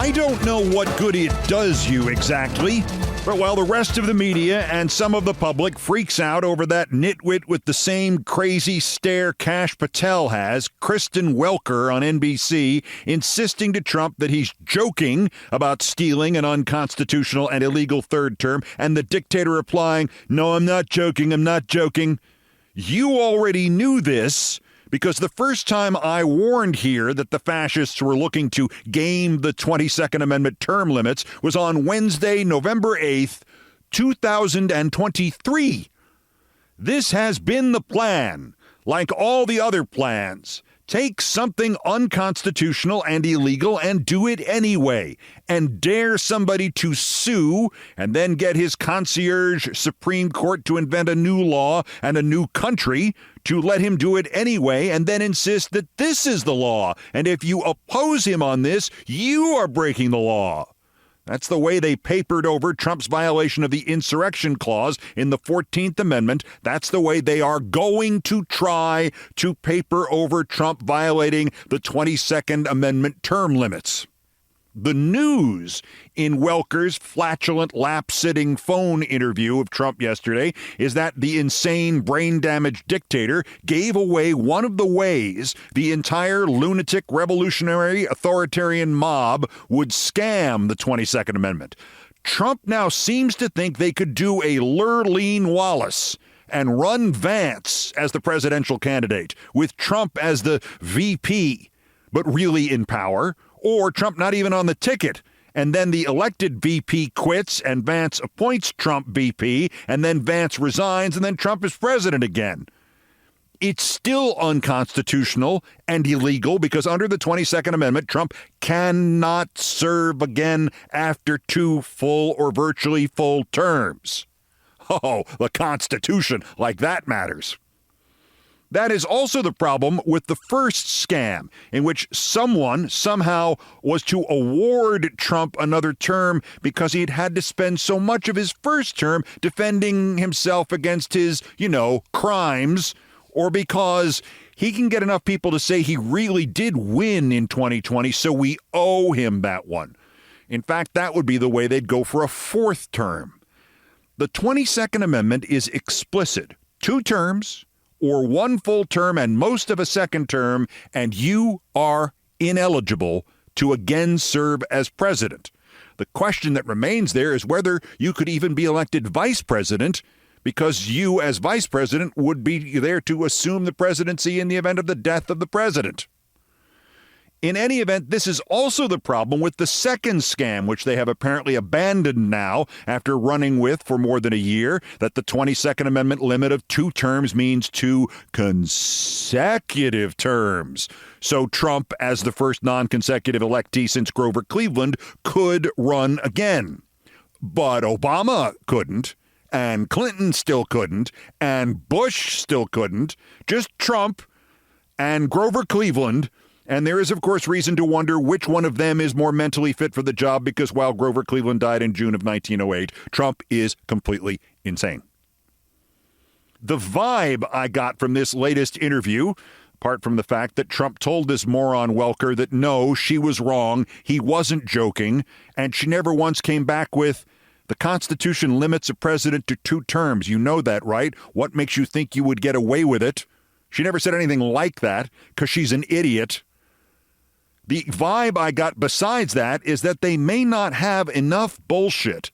I don't know what good it does you exactly, but while the rest of the media and some of the public freaks out over that nitwit with the same crazy stare Kash Patel has, KRISTEN Welker on NBC, insisting to Trump that he's joking about stealing an unconstitutional and illegal third term, and the dictator replying, "No, I'm not joking, I'm not joking." You already knew this, because the first time I warned here that the fascists were looking to game the 22nd Amendment term limits was on Wednesday, November 8th, 2023. This has been the plan, like all the other plans. Take something unconstitutional and illegal and do it anyway, and dare somebody to sue and then get his Concierge Supreme Court to invent a new law and a new country to let him do it anyway, and then insist that this is the law, and if you oppose him on this, you are breaking the law. That's the way they papered over Trump's violation of the Insurrection Clause in the 14th Amendment. That's the way they are going to try to paper over Trump violating the 22nd Amendment term limits. The news in Welker's flatulent lap-sitting phone interview of Trump yesterday is that the insane, brain-damaged dictator gave away one of the ways the entire lunatic, revolutionary, authoritarian mob would scam the 22nd Amendment. Trump now seems to think they could do a Lurleen Wallace and run Vance as the presidential candidate, with Trump as the VP, but really in power, or Trump not even on the ticket, and then the elected VP quits and Vance appoints Trump VP, and then Vance resigns, and then Trump is president again. It's still unconstitutional and illegal because under the 22nd Amendment, Trump cannot serve again after 2 full or virtually full terms. Oh, the Constitution, like that matters. That is also the problem with the first scam, in which someone somehow was to award Trump another term because he'd had to spend so much of his first term defending himself against his, crimes, or because he can get enough people to say he really did win in 2020, so we owe him that one. In fact, that would be the way they'd go for a fourth term. The 22nd Amendment is explicit. 2 terms, or 1 full term and most of a second term, and you are ineligible to again serve as president. The question that remains there is whether you could even be elected vice president, because you, as vice president, would be there to assume the presidency in the event of the death of the president. In any event, this is also the problem with the second scam, which they have apparently abandoned now after running with for more than a year, that the 22nd Amendment limit of 2 terms means 2 consecutive terms. So Trump, as the first non-consecutive electee since Grover Cleveland, could run again. But Obama couldn't, and Clinton still couldn't, and Bush still couldn't. Just Trump and Grover Cleveland. And there is, of course, reason to wonder which one of them is more mentally fit for the job, because while Grover Cleveland died in June of 1908, Trump is completely insane. The vibe I got from this latest interview, apart from the fact that Trump told this moron Welker that no, she was wrong, he wasn't joking, and she never once came back with, the Constitution limits a president to 2 terms. You know that, right? What makes you think you would get away with it? She never said anything like that because she's an idiot. The vibe I got besides that is that they may not have enough bullshit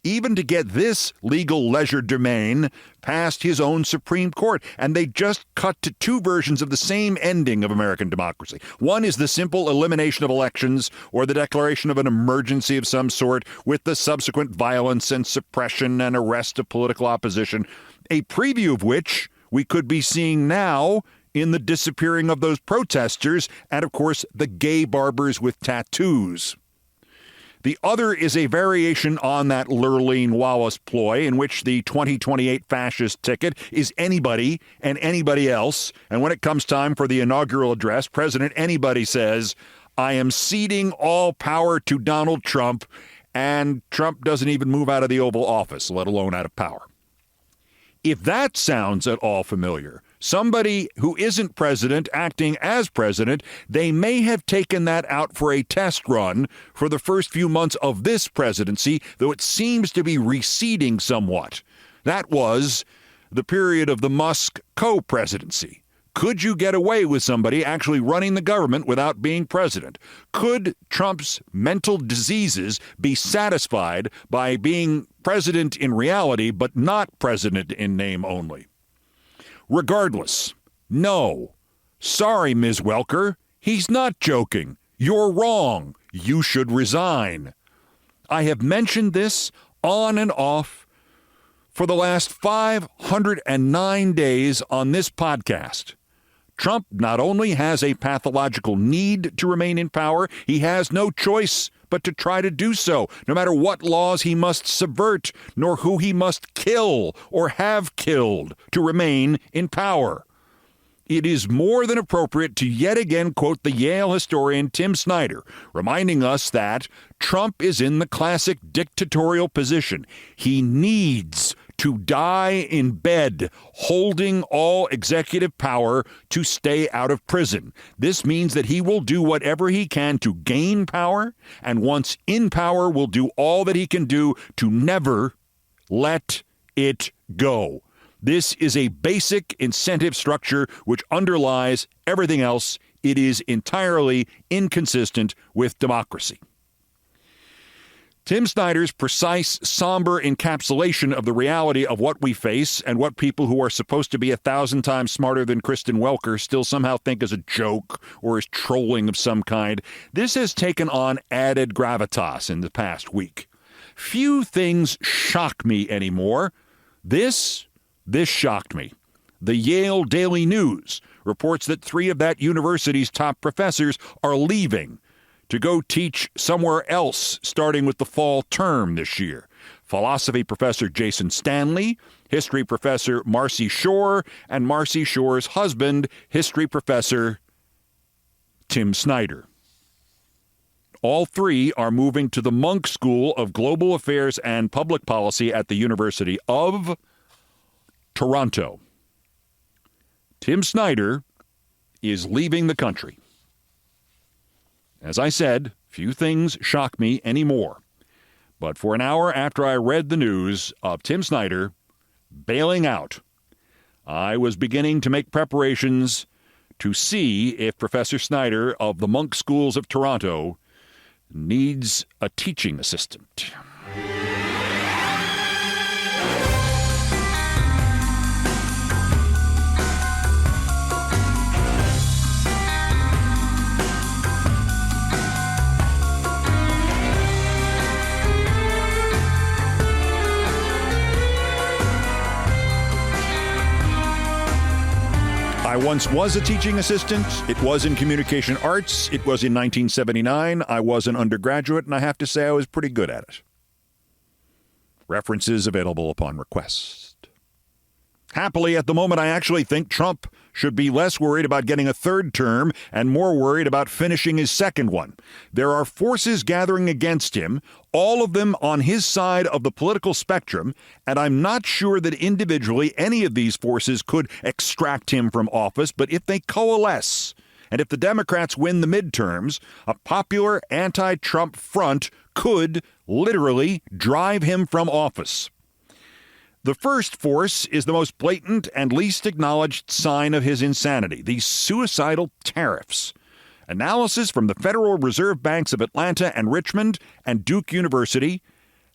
even to get this legal legerdemain past his own Supreme Court. And they just cut to 2 versions of the same ending of American democracy. One is the simple elimination of elections or the declaration of an emergency of some sort with the subsequent violence and suppression and arrest of political opposition, a preview of which we could be seeing now in the disappearing of those protesters and, of course, the gay barbers with tattoos. The other is a variation on that Lurleen Wallace ploy in which the 2028 fascist ticket is anybody and anybody else. And when it comes time for the inaugural address, President Anybody says, I am ceding all power to Donald Trump, and Trump doesn't even move out of the Oval Office, let alone out of power. If that sounds at all familiar, somebody who isn't president acting as president, they may have taken that out for a test run for the first few months of this presidency, though it seems to be receding somewhat. That was the period of the Musk co-presidency. Could you get away with somebody actually running the government without being president? Could Trump's mental diseases be satisfied by being president in reality, but not president in name only? Regardless, no. Sorry, Ms. Welker. He's not joking. You're wrong. You should resign. I have mentioned this on and off for the last 509 days on this podcast. Trump not only has a pathological need to remain in power, he has no choice but to try to do so, no matter what laws he must subvert, nor who he must kill or have killed to remain in power. It is more than appropriate to yet again quote the Yale historian Tim Snyder, reminding us that Trump is in the classic dictatorial position. He needs to die in bed, holding all executive power to stay out of prison. This means that he will do whatever he can to gain power, and once in power will do all that he can do to never let it go. This is a basic incentive structure which underlies everything else. It is entirely inconsistent with democracy. Tim Snyder's precise, somber encapsulation of the reality of what we face and what people who are supposed to be 1,000 times smarter than KRISTEN Welker still somehow think is a joke or is trolling of some kind, this has taken on added gravitas in the past week. Few things shock me anymore. This shocked me. The Yale Daily News reports that 3 of that university's top professors are leaving to go teach somewhere else starting with the fall term this year. Philosophy professor Jason Stanley, history professor Marcy Shore, and Marcy Shore's husband, history professor Tim Snyder. All 3 are moving to the Munk School of Global Affairs and Public Policy at the University of Toronto. Tim Snyder is leaving the country. As I said, few things shock me anymore. But for an hour after I read the news of Tim Snyder bailing out, I was beginning to make preparations to see if Professor Snyder of the Munk Schools of Toronto needs a teaching assistant. I once was a teaching assistant. It was in communication arts. It was in 1979. I was an undergraduate, and I have to say I was pretty good at it. References available upon request. Happily, at the moment, I actually think Trump should be less worried about getting a 3rd term and more worried about finishing his 2nd one. There are forces gathering against him, all of them on his side of the political spectrum, and I'm not sure that individually any of these forces could extract him from office, but if they coalesce, and if the Democrats win the midterms, a popular anti-Trump front could literally drive him from office. The first force is the most blatant and least acknowledged sign of his insanity, these suicidal tariffs. Analysis from the Federal Reserve Banks of Atlanta and Richmond and Duke University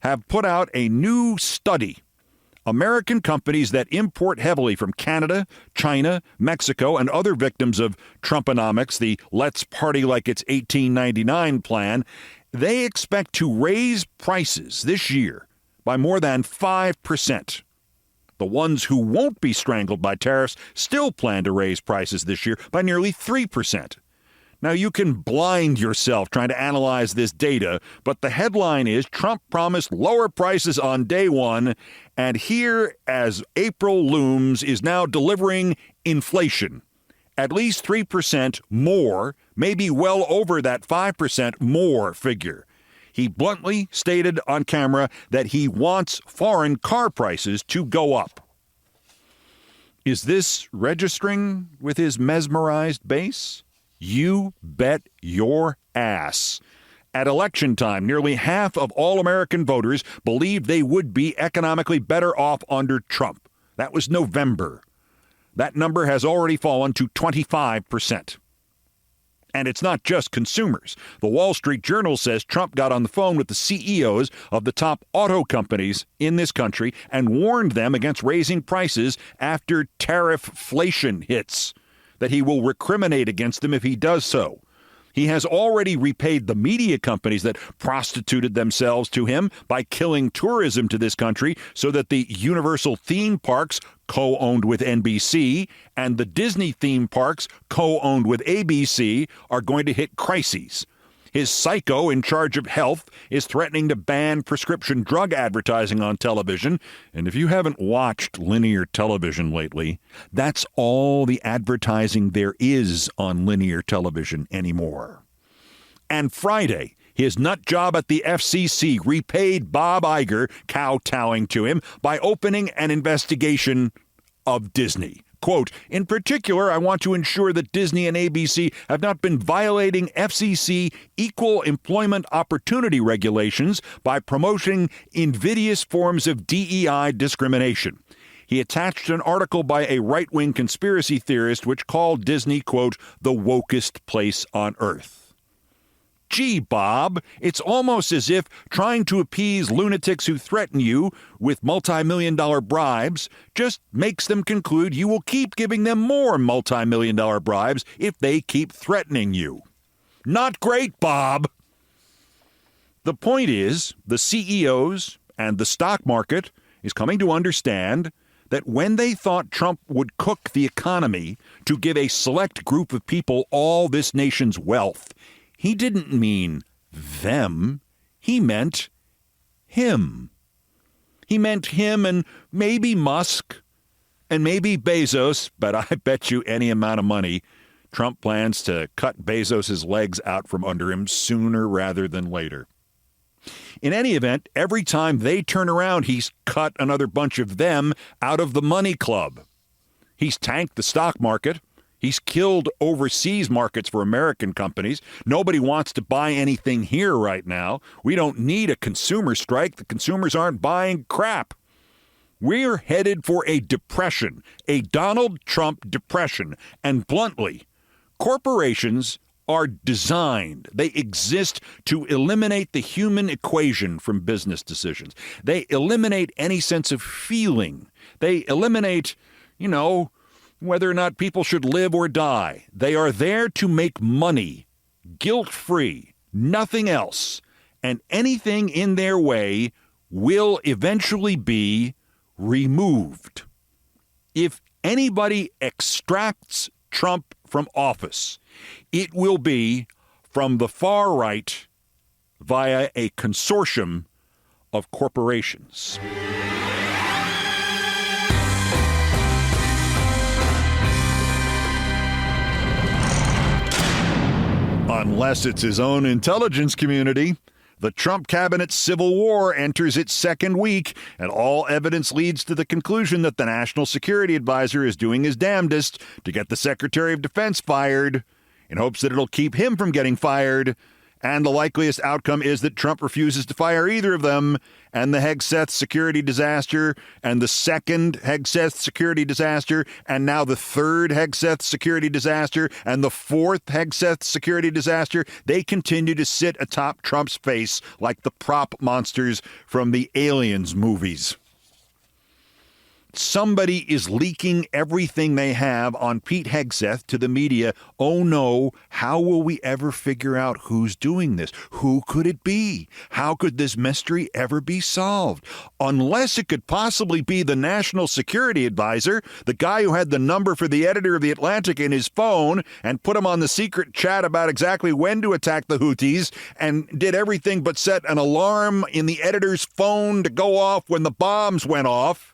have put out a new study. American companies that import heavily from Canada, China, Mexico, and other victims of Trumponomics, the let's party like it's 1899 plan, they expect to raise prices this year by more than 5%. The ones who won't be strangled by tariffs still plan to raise prices this year by nearly 3%. Now, you can blind yourself trying to analyze this data, but the headline is Trump promised lower prices on day one, and here, as April looms, is now delivering inflation. At least 3% more, maybe well over that 5% more figure. He bluntly stated on camera that he wants foreign car prices to go up. Is this registering with his mesmerized base? You bet your ass. At election time, nearly half of all American voters believed they would be economically better off under Trump. That was November. That number has already fallen to 25%. And it's not just consumers. The Wall Street Journal says Trump got on the phone with the CEOs of the top auto companies in this country and warned them against raising prices after tarifflation hits, that he will recriminate against them if he does so. He has already repaid the media companies that prostituted themselves to him by killing tourism to this country so that the Universal theme parks, co-owned with NBC, and the Disney theme parks, co-owned with ABC, are going to hit crises. His psycho in charge of health is threatening to ban prescription drug advertising on television. And if you haven't watched linear television lately, that's all the advertising there is on linear television anymore. And Friday, his nut job at the FCC repaid Bob Iger kowtowing to him by opening an investigation of Disney. Quote, in particular, I want to ensure that Disney and ABC have not been violating FCC equal employment opportunity regulations by promoting invidious forms of DEI discrimination. He attached an article by a right-wing conspiracy theorist which called Disney, quote, the wokest place on earth. Gee, Bob, it's almost as if trying to appease lunatics who threaten you with multi-million-dollar bribes just makes them conclude you will keep giving them more multi-million-dollar bribes if they keep threatening you. Not great, Bob. The point is, the CEOs and the stock market is coming to understand that when they thought Trump would cook the economy to give a select group of people all this nation's wealth, he didn't mean them. He meant him. He meant him and maybe Musk and maybe Bezos, but I bet you any amount of money Trump plans to cut Bezos' legs out from under him sooner rather than later. In any event, every time they turn around, he's cut another bunch of them out of the money club. He's tanked the stock market. He's killed overseas markets for American companies. Nobody wants to buy anything here right now. We don't need a consumer strike. The consumers aren't buying crap. We're headed for a depression, a Donald Trump depression. And bluntly, corporations are designed. They exist to eliminate the human equation from business decisions. They eliminate any sense of feeling. They eliminate, whether or not people should live or die. They are there to make money, guilt-free, nothing else. And anything in their way will eventually be removed. If anybody extracts Trump from office, it will be from the far right via a consortium of corporations. Unless it's his own intelligence community. The Trump cabinet's civil war enters its second week, and all evidence leads to the conclusion that the National Security Advisor is doing his damnedest to get the Secretary of Defense fired in hopes that it'll keep him from getting fired. And the likeliest outcome is that Trump refuses to fire either of them, and the Hegseth security disaster, and the second Hegseth security disaster, and now the third Hegseth security disaster, and the fourth Hegseth security disaster, they continue to sit atop Trump's face like the prop monsters from the Aliens movies. Somebody is leaking everything they have on Pete Hegseth to the media. Oh no, how will we ever figure out who's doing this? Who could it be? How could this mystery ever be solved? Unless it could possibly be the National Security Advisor, the guy who had the number for the editor of The Atlantic in his phone and put him on the secret chat about exactly when to attack the Houthis and did everything but set an alarm in the editor's phone to go off when the bombs went off.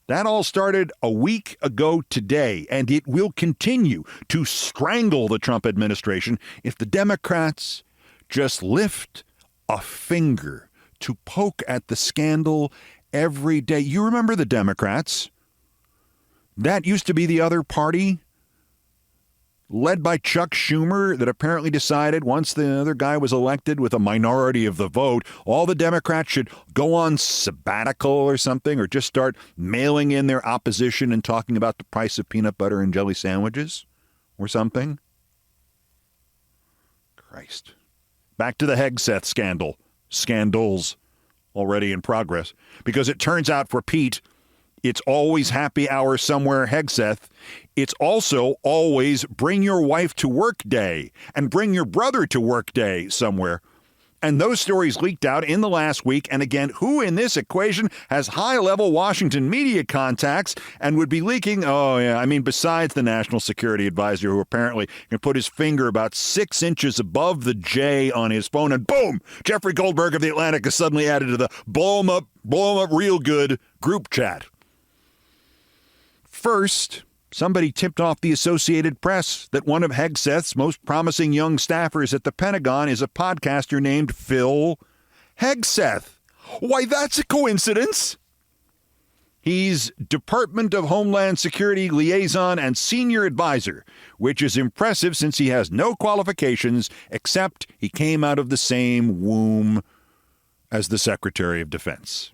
That all started a week ago today, and it will continue to strangle the Trump administration if the Democrats just lift a finger to poke at the scandal every day. You remember the Democrats? That used to be the other party, led by Chuck Schumer, that apparently decided once the other guy was elected with a minority of the vote, all the Democrats should go on sabbatical or something, or just start mailing in their opposition and talking about the price of peanut butter and jelly sandwiches or something. Christ. Back to the Hegseth scandal. Scandals already in progress. Because it turns out for Pete, it's always happy hour somewhere Hegseth. It's also always bring your wife to work day and bring your brother to work day somewhere. And those stories leaked out in the last week. And again, who in this equation has high-level Washington media contacts and would be leaking? Oh, yeah. I mean, besides the National Security Advisor, who apparently can put his finger about 6 inches above the J on his phone, and boom, Jeffrey Goldberg of The Atlantic is suddenly added to the blow 'em up real good group chat. First, somebody tipped off the Associated Press that one of Hegseth's most promising young staffers at the Pentagon is a podcaster named Phil Hegseth. Why, that's a coincidence. He's Department of Homeland Security liaison and senior advisor, which is impressive since he has no qualifications except he came out of the same womb as the Secretary of Defense.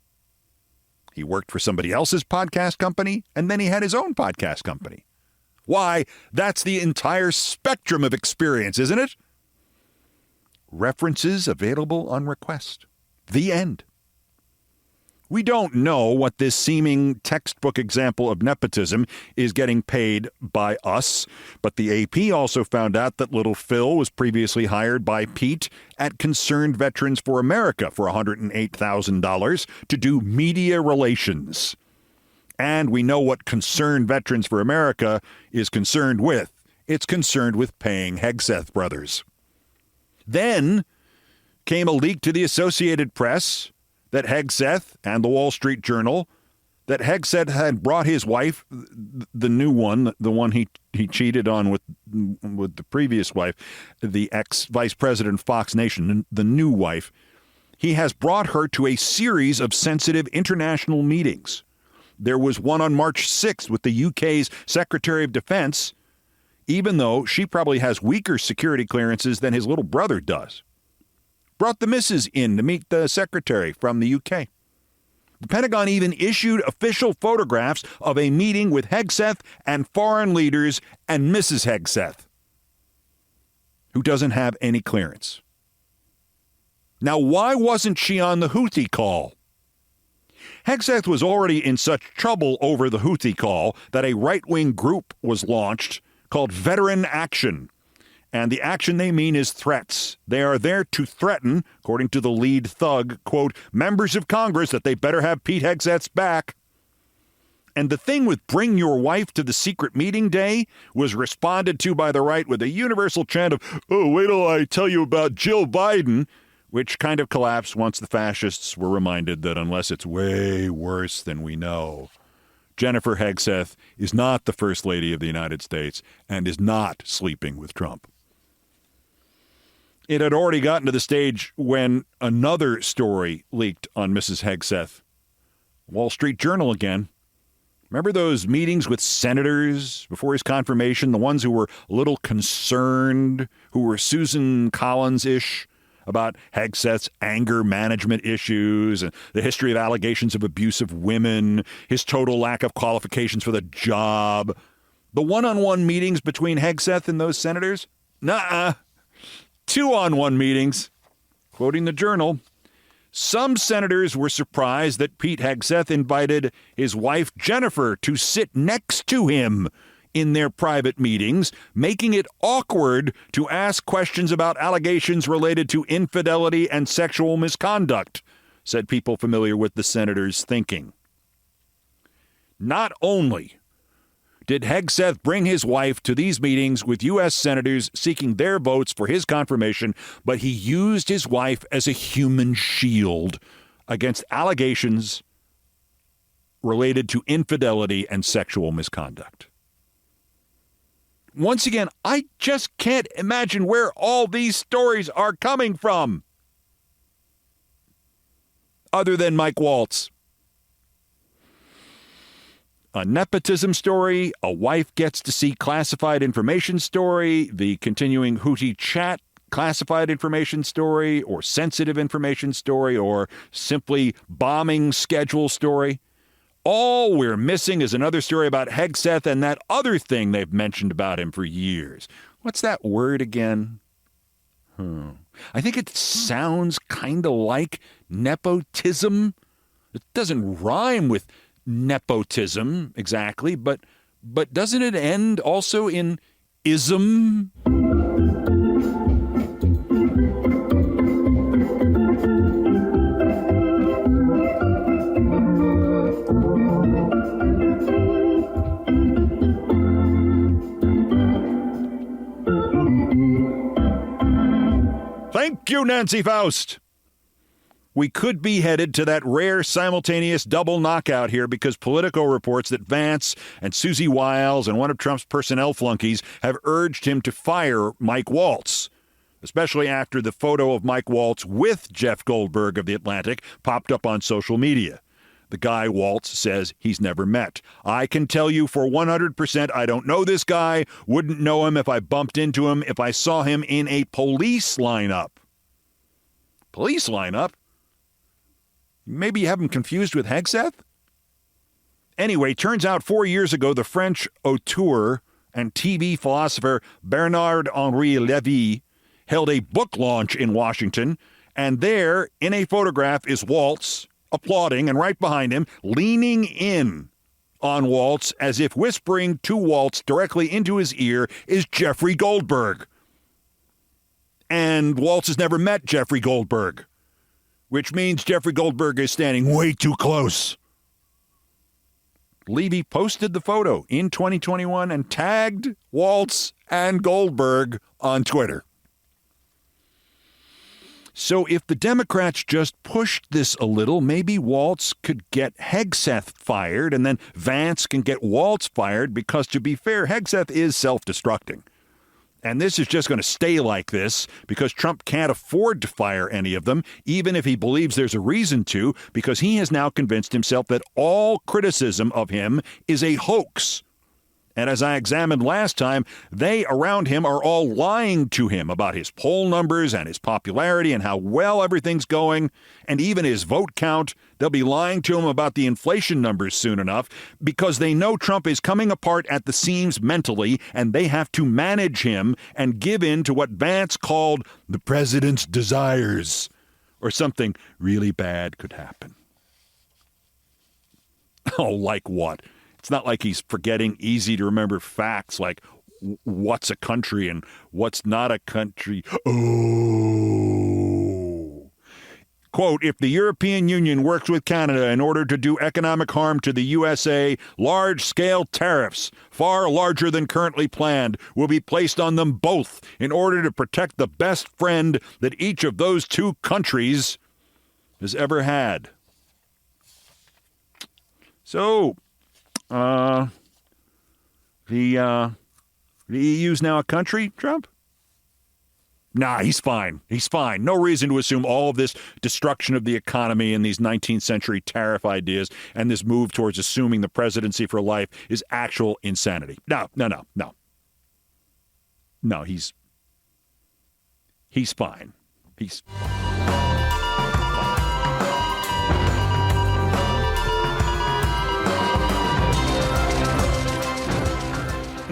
He worked for somebody else's podcast company, and then he had his own podcast company. Why, that's the entire spectrum of experience, isn't it? References available on request. The end. We don't know what this seeming textbook example of nepotism is getting paid by us, but the AP also found out that little Phil was previously hired by Pete at Concerned Veterans for America for $108,000 to do media relations. And we know what Concerned Veterans for America is concerned with. It's concerned with paying Hegseth brothers. Then came a leak to the Associated Press that Hegseth and the Wall Street Journal, that Hegseth had brought his wife, the new one, the one he cheated on with the previous wife, the ex-vice president of Fox Nation, the new wife. He has brought her to a series of sensitive international meetings. There was one on March 6th with the UK's Secretary of Defense, even though she probably has weaker security clearances than his little brother does. Brought the missus in to meet the secretary from the UK. The Pentagon even issued official photographs of a meeting with Hegseth and foreign leaders and Mrs. Hegseth, who doesn't have any clearance. Now, why wasn't she on the Houthi call? Hegseth was already in such trouble over the Houthi call that a right-wing group was launched called Veteran Action. And the action they mean is threats. They are there to threaten, according to the lead thug, quote, members of Congress that they better have Pete Hegseth's back. And the thing with bring your wife to the secret meeting day was responded to by the right with a universal chant of, oh, wait till I tell you about Jill Biden, which kind of collapsed once the fascists were reminded that unless it's way worse than we know, Jennifer Hegseth is not the First Lady of the United States and is not sleeping with Trump. It had already gotten to the stage when another story leaked on Mrs. Hegseth. Wall Street Journal again. Remember those meetings with senators before his confirmation, the ones who were a little concerned, who were Susan Collins-ish about Hegseth's anger management issues and the history of allegations of abuse of women, his total lack of qualifications for the job. The one-on-one meetings between Hegseth and those senators? Nuh-uh. 2-on-1 meetings. Quoting the Journal, some senators were surprised that Pete Hegseth invited his wife Jennifer to sit next to him in their private meetings, making it awkward to ask questions about allegations related to infidelity and sexual misconduct, said people familiar with the senator's thinking. Not only did Hegseth bring his wife to these meetings with U.S. senators seeking their votes for his confirmation, but he used his wife as a human shield against allegations related to infidelity and sexual misconduct. Once again, I just can't imagine where all these stories are coming from, other than Mike Waltz. a nepotism story, a wife gets to see classified information story, the continuing Houthi chat classified information story, or sensitive information story, or simply bombing schedule story. All we're missing is another story about Hegseth and that other thing they've mentioned about him for years. What's that word again? I think it sounds kind of like nepotism. It doesn't rhyme with nepotism exactly, but doesn't it end also in ism? Thank you, Nancy Faust. We could be headed to that rare simultaneous double knockout here because Politico reports that Vance and Susie Wiles and one of Trump's personnel flunkies have urged him to fire Mike Waltz, especially after the photo of Mike Waltz with Jeff Goldberg of The Atlantic popped up on social media. The guy Waltz says he's never met. I can tell you for 100% I don't know this guy, wouldn't know him if I bumped into him, if I saw him in a police lineup. Police lineup? Maybe you have him confused with Hegseth? Anyway, turns out 4 years ago, the French auteur and TV philosopher Bernard-Henri Lévy held a book launch in Washington, and there, in a photograph, is Waltz applauding, and right behind him, leaning in on Waltz as if whispering to Waltz directly into his ear, is Jeffrey Goldberg. And Waltz has never met Jeffrey Goldberg, which means Jeffrey Goldberg is standing way too close. Levy posted the photo in 2021 and tagged Waltz and Goldberg on Twitter. So if the Democrats just pushed this a little, maybe Waltz could get Hegseth fired, and then Vance can get Waltz fired because, to be fair, Hegseth is self-destructing. And this is just going to stay like this because Trump can't afford to fire any of them, even if he believes there's a reason to, because he has now convinced himself that all criticism of him is a hoax. And as I examined last time, they around him are all lying to him about his poll numbers and his popularity and how well everything's going, and even his vote count. They'll be lying to him about the inflation numbers soon enough because they know Trump is coming apart at the seams mentally, and they have to manage him and give in to what Vance called the president's desires, or something really bad could happen. Oh, like what? It's not like he's forgetting easy-to-remember facts like what's a country and what's not a country. Oh. Quote, if the European Union works with Canada in order to do economic harm to the USA, large-scale tariffs, far larger than currently planned, will be placed on them both in order to protect the best friend that each of those two countries has ever had. So... The EU's now a country, Trump? Nah, he's fine. He's fine. No reason to assume all of this destruction of the economy and these 19th century tariff ideas and this move towards assuming the presidency for life is actual insanity. No. No, he's fine. He's...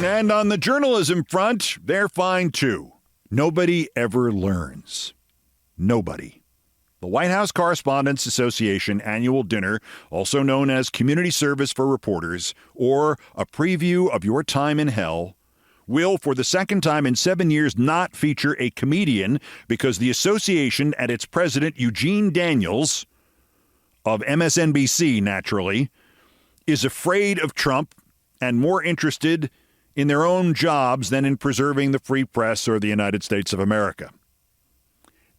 And on the journalism front, they're fine too. Nobody ever learns. Nobody. The White House Correspondents Association annual dinner, also known as Community Service for Reporters, or a preview of your time in hell, will, for the second time in 7 years, not feature a comedian because the association and its president, Eugene Daniels, of MSNBC, naturally, is afraid of Trump and more interested in their own jobs than in preserving the free press or the United States of America.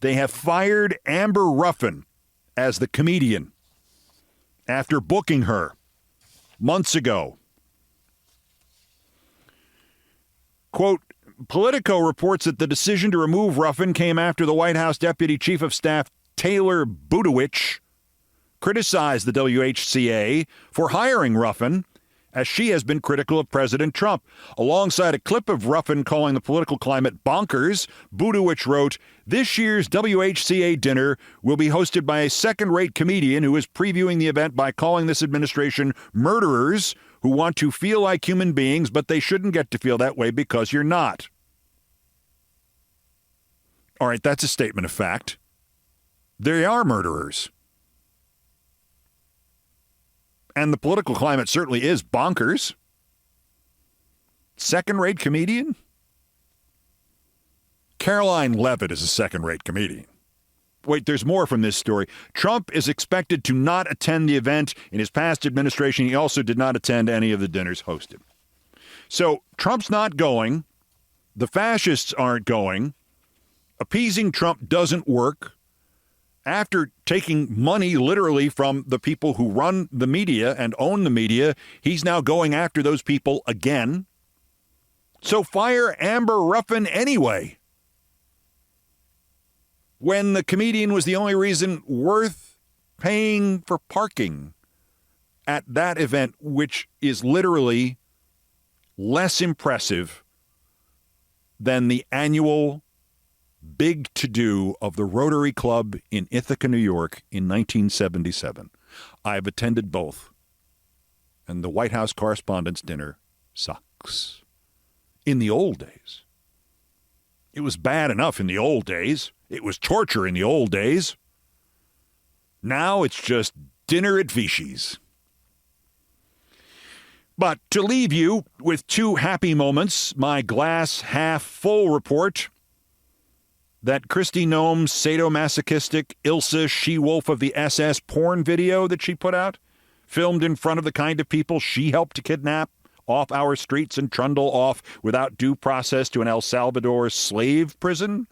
They have fired Amber Ruffin as the comedian after booking her months ago. Quote, Politico reports that the decision to remove Ruffin came after the White House Deputy Chief of Staff Taylor Budowich criticized the WHCA for hiring Ruffin as she has been critical of President Trump. Alongside a clip of Ruffin calling the political climate bonkers, Budowich wrote, "This year's WHCA dinner will be hosted by a second-rate comedian who is previewing the event by calling this administration murderers who want to feel like human beings, but they shouldn't get to feel that way because you're not." All right, that's a statement of fact. They are murderers. And the political climate certainly is bonkers. Second-rate comedian? Caroline Leavitt is a second-rate comedian. Wait, there's more from this story. Trump is expected to not attend the event. In his past administration, he also did not attend any of the dinners hosted. So Trump's not going. The fascists aren't going. Appeasing Trump doesn't work. After taking money literally from the people who run the media and own the media, he's now going after those people again. So fire Amber Ruffin anyway. When the comedian was the only reason worth paying for parking at that event, which is literally less impressive than the annual big to-do of the Rotary Club in Ithaca, New York in 1977. I've attended both. And the White House Correspondents' Dinner sucks. In the old days. It was bad enough in the old days. It was torture in the old days. Now it's just dinner at Vichy's. But to leave you with two happy moments, my glass half full report that Kristi Noem's sadomasochistic Ilsa She-Wolf of the SS porn video that she put out, filmed in front of the kind of people she helped to kidnap off our streets and trundle off without due process to an El Salvador slave prison.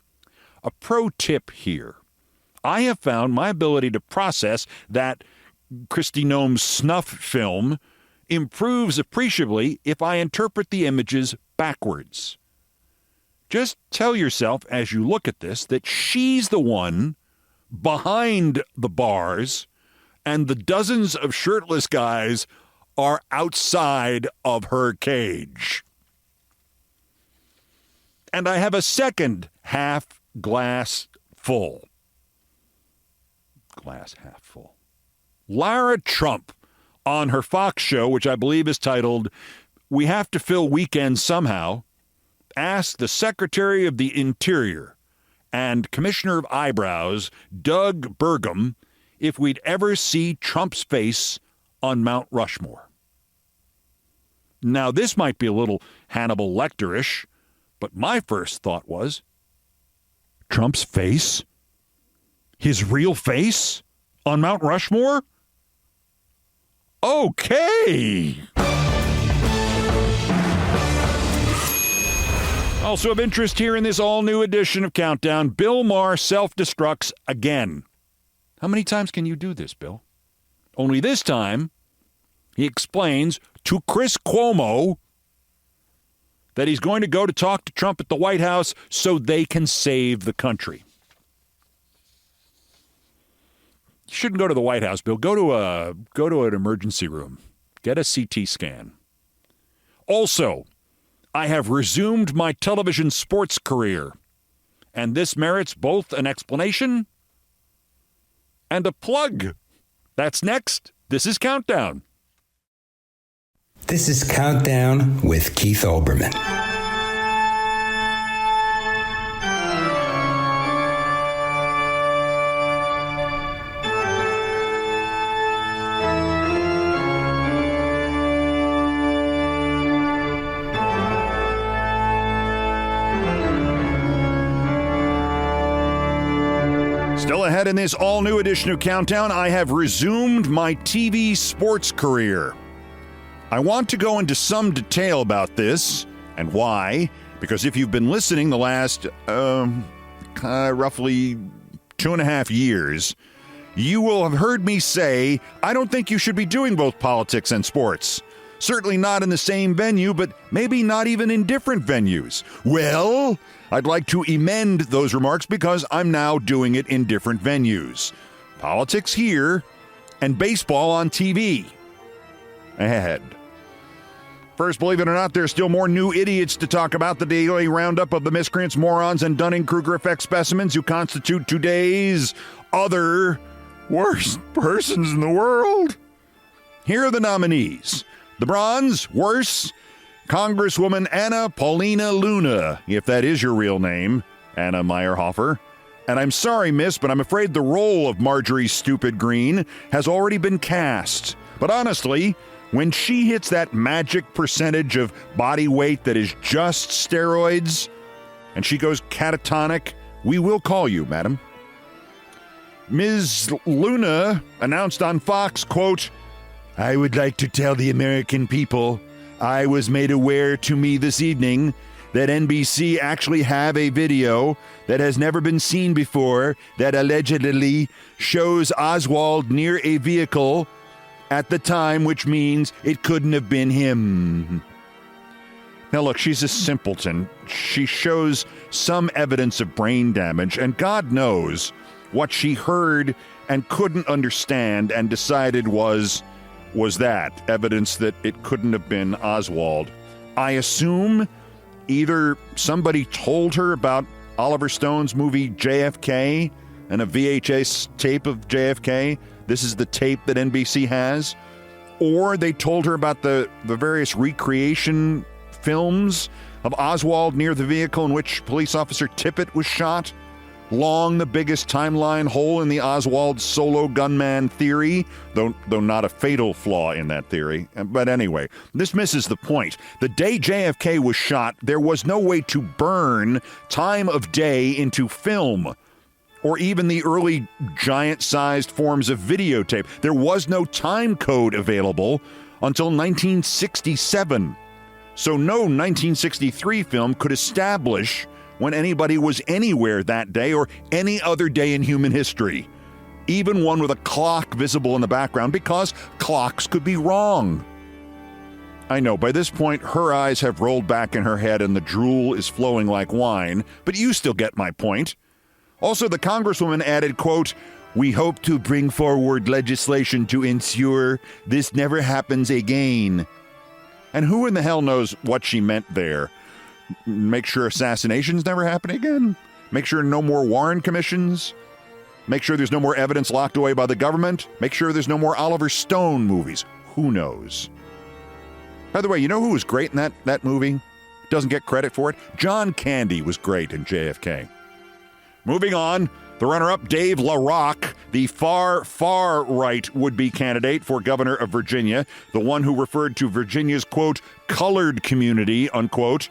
A pro tip here. I have found my ability to process that Kristi Noem's snuff film improves appreciably if I interpret the images backwards. Just tell yourself as you look at this that she's the one behind the bars and the dozens of shirtless guys are outside of her cage. And I have a second half glass full. Glass half full. Lara Trump on her Fox show, which I believe is titled, "We Have to Fill Weekends Somehow," asked the Secretary of the Interior and Commissioner of Eyebrows, Doug Burgum, if we'd ever see Trump's face on Mount Rushmore. Now, this might be a little Hannibal Lecter-ish, but my first thought was, Trump's face? His real face? On Mount Rushmore? Okay! Also of interest here in this all-new edition of Countdown, Bill Maher self-destructs again. How many times can you do this, Bill? Only this time, he explains to Chris Cuomo that he's going to go to talk to Trump at the White House so they can save the country. You shouldn't go to the White House, Bill. Go to an emergency room. Get a CT scan. Also, I have resumed my television sports career, and this merits both an explanation and a plug. That's next. This is Countdown. This is Countdown with Keith Olbermann. Still ahead in this all-new edition of Countdown, I have resumed my TV sports career. I want to go into some detail about this and why, because if you've been listening the last roughly 2.5 years, you will have heard me say, I don't think you should be doing both politics and sports. Certainly not in the same venue, but maybe not even in different venues. Well, I'd like to amend those remarks because I'm now doing it in different venues. Politics here and baseball on TV. Ahead. First, believe it or not, there's still more new idiots to talk about. The daily roundup of the miscreants, morons, and Dunning-Kruger effect specimens who constitute today's other worst persons in the world. Here are the nominees. The bronze, worse, Congresswoman Anna Paulina Luna, if that is your real name, Anna Meyerhofer. And I'm sorry, miss, but I'm afraid the role of Marjorie Stupid Green has already been cast. But honestly, when she hits that magic percentage of body weight that is just steroids, and she goes catatonic, we will call you, madam. Ms. Luna announced on Fox, quote, I would like to tell the American people I was made aware to me this evening that NBC actually have a video that has never been seen before that allegedly shows Oswald near a vehicle at the time, which means it couldn't have been him. Now look, she's a simpleton. She shows some evidence of brain damage, and God knows what she heard and couldn't understand and decided was that evidence that it couldn't have been Oswald. I assume either somebody told her about Oliver Stone's movie JFK and a VHS tape of JFK. This is the tape that NBC has. Or they told her about the various recreation films of Oswald near the vehicle in which police officer Tippit was shot. Long the biggest timeline hole in the Oswald solo gunman theory, though not a fatal flaw in that theory. But anyway, this misses the point. The day JFK was shot, there was no way to burn time of day into film, or even the early giant-sized forms of videotape. There was no time code available until 1967. So no 1963 film could establish when anybody was anywhere that day or any other day in human history, even one with a clock visible in the background, because clocks could be wrong. I know, by this point, her eyes have rolled back in her head and the drool is flowing like wine, but you still get my point. Also, the Congresswoman added, quote, we hope to bring forward legislation to ensure this never happens again. And who in the hell knows what she meant there? Make sure assassinations never happen again? Make sure no more Warren commissions? Make sure there's no more evidence locked away by the government? Make sure there's no more Oliver Stone movies? Who knows? By the way, you know who was great in that movie? Doesn't get credit for it? John Candy was great in JFK. Moving on, the runner-up, Dave LaRocque, the far right would-be candidate for governor of Virginia, the one who referred to Virginia's, quote, colored community, unquote.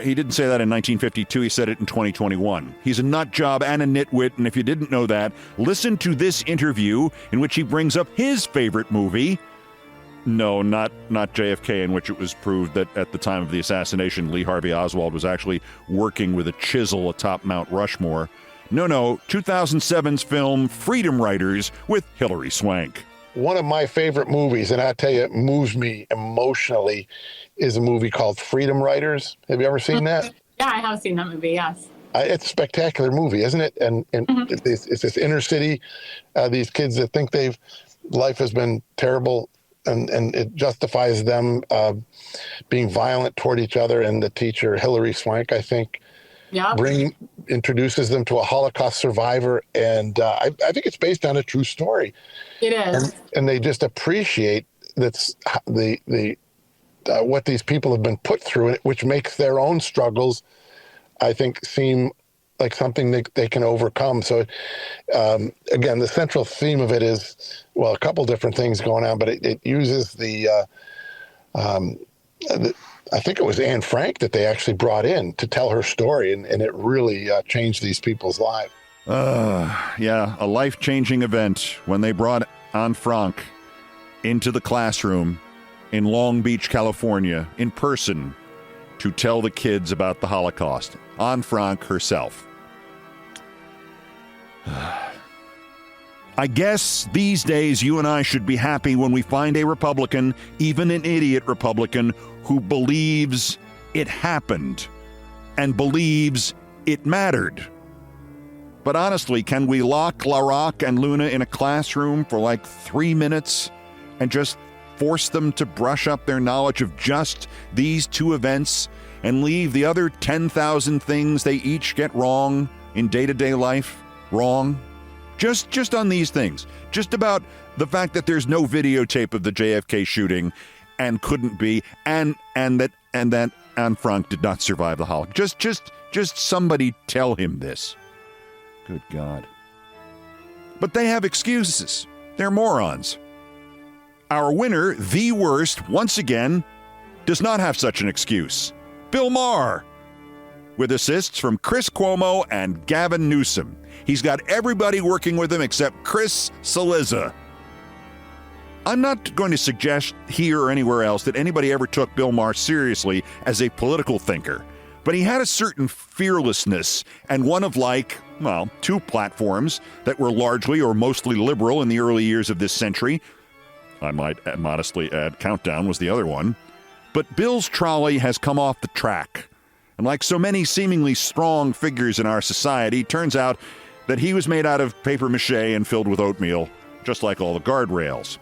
He didn't say that in 1952. He said it in 2021. He's a nut job and a nitwit, and if you didn't know that, listen to this interview in which he brings up his favorite movie. No, not JFK, in which it was proved that at the time of the assassination, Lee Harvey Oswald was actually working with a chisel atop Mount Rushmore. No, 2007's film Freedom Writers with Hilary Swank. One of my favorite movies, and I tell you, it moves me emotionally, is a movie called Freedom Writers. Have you ever seen that? Yeah, I have seen that movie, yes. It's a spectacular movie, isn't it? And it's this inner city, these kids that think life has been terrible, and it justifies them being violent toward each other. And the teacher, Hilary Swank, I think, introduces them to a Holocaust survivor. And I think it's based on a true story. It is. And they just appreciate that's the what these people have been put through, which makes their own struggles, I think, seem like something they can overcome. So, again, the central theme of it is, well, a couple different things going on, but it uses I think it was Anne Frank that they actually brought in to tell her story, and it really changed these people's lives. Yeah, a life-changing event when they brought Anne Frank into the classroom in Long Beach, California, in person, to tell the kids about the Holocaust. Anne Frank herself. I guess these days you and I should be happy when we find a Republican, even an idiot Republican, who believes it happened and believes it mattered. But honestly, can we lock LaRocque and Luna in a classroom for like 3 minutes and just force them to brush up their knowledge of just these two events and leave the other 10,000 things they each get wrong in day-to-day life wrong? Just on these things. Just about the fact that there's no videotape of the JFK shooting and couldn't be, and that Anne Frank did not survive the Holocaust. Just somebody tell him this. Good God. But they have excuses. They're morons. Our winner, the worst, once again, does not have such an excuse. Bill Maher, with assists from Chris Cuomo and Gavin Newsom. He's got everybody working with him except Chris Cillizza. I'm not going to suggest here or anywhere else that anybody ever took Bill Maher seriously as a political thinker, but he had a certain fearlessness and one of two platforms that were largely or mostly liberal in the early years of this century. I might modestly add Countdown was the other one. But Bill's trolley has come off the track. And like so many seemingly strong figures in our society, it turns out that he was made out of paper mache and filled with oatmeal, just like all the guardrails.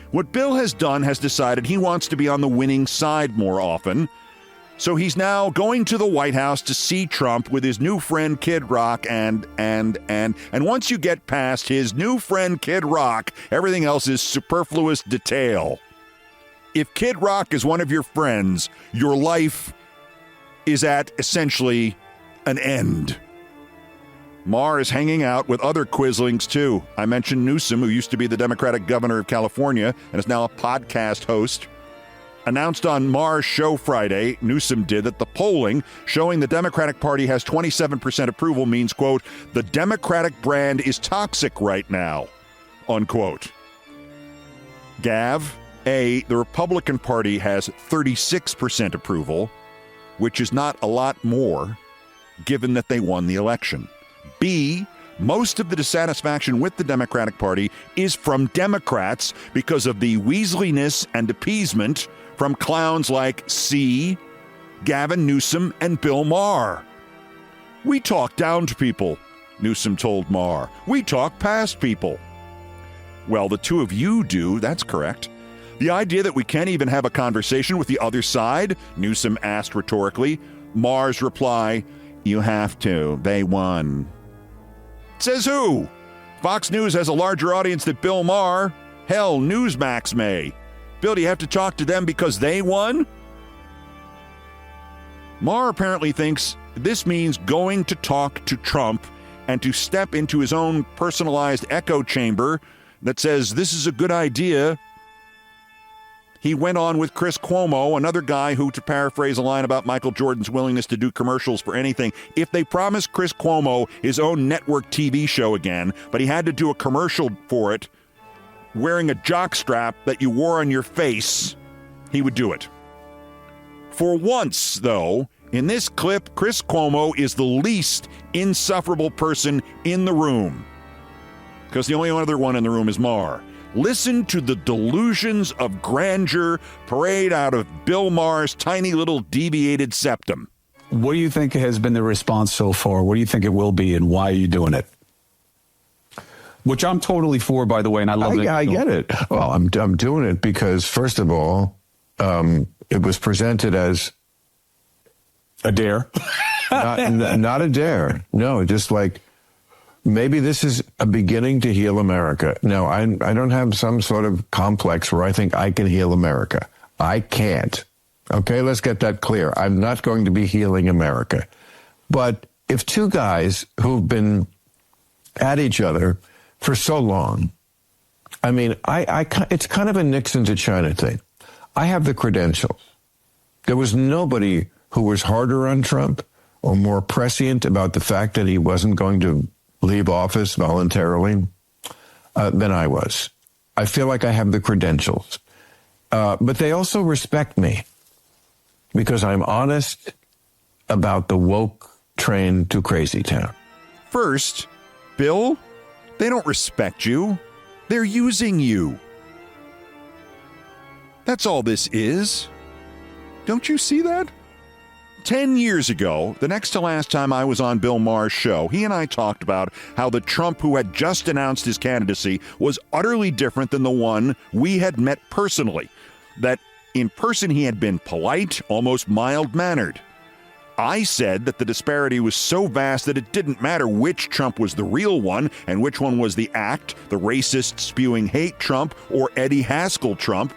What Bill has done has decided he wants to be on the winning side more often. So he's now going to the White House to see Trump with his new friend Kid Rock and once you get past his new friend Kid Rock, everything else is superfluous detail. If Kid Rock is one of your friends, your life is at essentially an end. Maher is hanging out with other Quislings too. I mentioned Newsom, who used to be the Democratic governor of California and is now a podcast host. Announced on Maher's show Friday, Newsom did, that the polling showing the Democratic Party has 27% approval means, quote, the Democratic brand is toxic right now, unquote. Gav, the Republican Party has 36% approval, which is not a lot more, given that they won the election. B, most of the dissatisfaction with the Democratic Party is from Democrats because of the weaseliness and appeasement from clowns like C, Gavin Newsom, and Bill Maher. We talk down to people, Newsom told Maher. We talk past people. Well, the two of you do, that's correct. The idea that we can't even have a conversation with the other side, Newsom asked rhetorically. Maher's reply, you have to. They won. Says who? Fox News has a larger audience than Bill Maher. Hell, Newsmax may. Bill, do you have to talk to them because they won? Maher apparently thinks this means going to talk to Trump and to step into his own personalized echo chamber that says this is a good idea. He went on with Chris Cuomo, another guy who, to paraphrase a line about Michael Jordan's willingness to do commercials for anything, if they promised Chris Cuomo his own network TV show again, but he had to do a commercial for it, wearing a jockstrap that you wore on your face, he would do it. For once, though, in this clip, Chris Cuomo is the least insufferable person in the room, because the only other one in the room is Maher. Listen to the delusions of grandeur parade out of Bill Maher's tiny little deviated septum. What do you think has been the response so far? What do you think it will be, and why are you doing it? Which I'm totally for, by the way, and I love it. I get it. Well, I'm doing it because, first of all, it was presented as a dare. not a dare. No, just like, maybe this is a beginning to heal America. No, I don't have some sort of complex where I think I can heal America. I can't. Okay, let's get that clear. I'm not going to be healing America. But if two guys who've been at each other for so long, I mean, it's kind of a Nixon to China thing. I have the credentials. There was nobody who was harder on Trump or more prescient about the fact that he wasn't going to leave office voluntarily than I was. I feel like I have the credentials. But they also respect me because I'm honest about the woke train to crazy town. First, Bill, they don't respect you. They're using you. That's all this is. Don't you see that? 10 years ago, the next to last time I was on Bill Maher's show, he and I talked about how the Trump who had just announced his candidacy was utterly different than the one we had met personally. That in person he had been polite, almost mild-mannered. I said that the disparity was so vast that it didn't matter which Trump was the real one and which one was the act, the racist spewing hate Trump or Eddie Haskell Trump.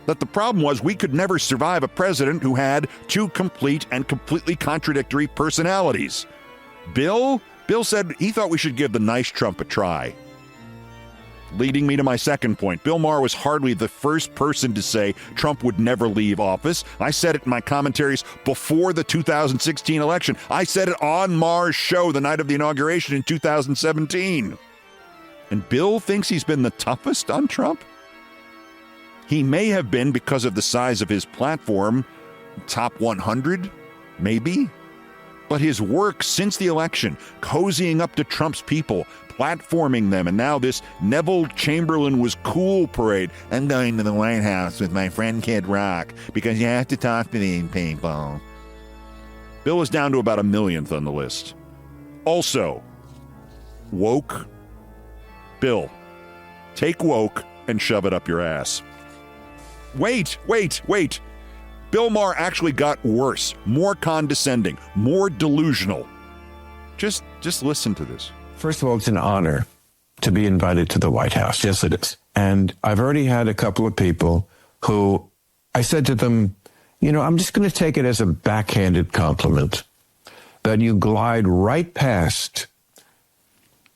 That the problem was we could never survive a president who had two complete and completely contradictory personalities. Bill said he thought we should give the nice Trump a try. Leading me to my second point, Bill Maher was hardly the first person to say Trump would never leave office. I said it in my commentaries before the 2016 election. I said it on Maher's show the night of the inauguration in 2017. And Bill thinks he's been the toughest on Trump? He may have been because of the size of his platform, top 100, maybe. But his work since the election, cozying up to Trump's people, platforming them, and now this Neville Chamberlain was cool parade. I'm going to the White House with my friend Kid Rock because you have to talk to these people. Bill is down to about 1 millionth on the list. Also, woke. Bill, take woke and shove it up your ass. Wait. Bill Maher actually got worse, more condescending, more delusional. Just listen to this. First of all, it's an honor to be invited to the White House. Yes, it is. And I've already had a couple of people who I said to them, I'm just going to take it as a backhanded compliment that you glide right past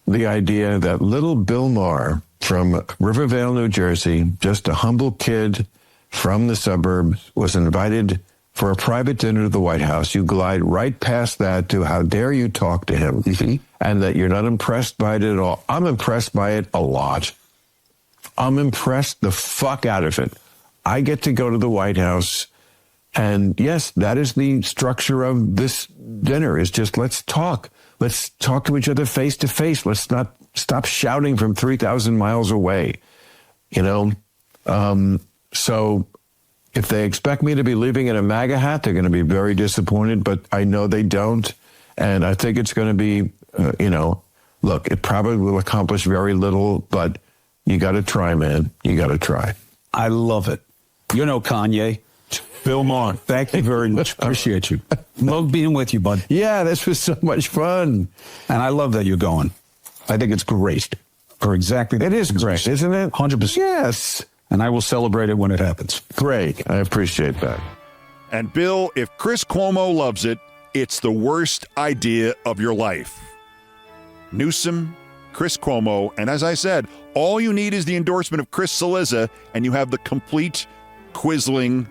the idea that little Bill Maher from Rivervale, New Jersey, just a humble kid from the suburbs, was invited for a private dinner to the White House. You glide right past that to how dare you talk to him, and that you're not impressed by it at all. I'm impressed by it a lot. I'm impressed the fuck out of it. I get to go to the White House, and yes, that is the structure of this dinner, is just let's talk. Let's talk to each other face to face. Let's not stop shouting from 3,000 miles away, So if they expect me to be leaving in a MAGA hat, they're going to be very disappointed, but I know they don't. And I think it's going to be, look, it probably will accomplish very little, but you got to try, man. You got to try. I love it. Kanye. Bill Maher, thank you very much. Appreciate you. Love being with you, bud. Yeah, this was so much fun. And I love that you're going. I think it's great. For exactly. It is great, isn't it? 100%. Yes. And I will celebrate it when it happens. Great. I appreciate that. And Bill, if Chris Cuomo loves it, it's the worst idea of your life. Newsom, Chris Cuomo, and as I said, all you need is the endorsement of Chris Cillizza, and you have the complete Quisling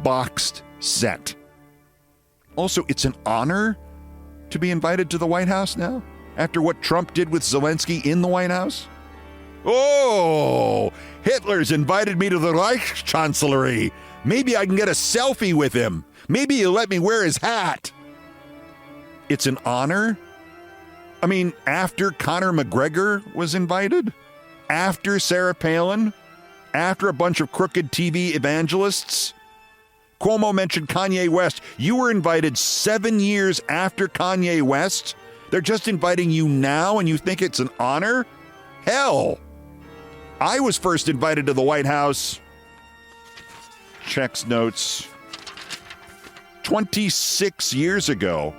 boxed set. Also, it's an honor to be invited to the White House now, after what Trump did with Zelensky in the White House. Oh, Hitler's invited me to the Reichskanzlei. Maybe I can get a selfie with him. Maybe he'll let me wear his hat. It's an honor. I mean, after Conor McGregor was invited, after Sarah Palin, after a bunch of crooked TV evangelists. Cuomo mentioned Kanye West. You were invited 7 years after Kanye West. They're just inviting you now and you think it's an honor? Hell. I was first invited to the White House, checks notes, 26 years ago.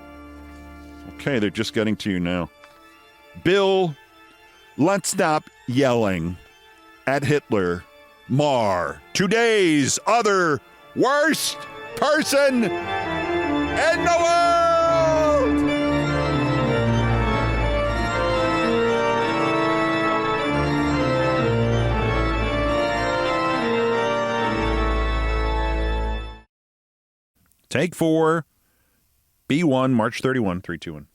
Okay, they're just getting to you now. Bill, let's stop yelling at Hitler. Maher, today's other worst person in the world! Take 4, B1, March 31, 3, 2, 1.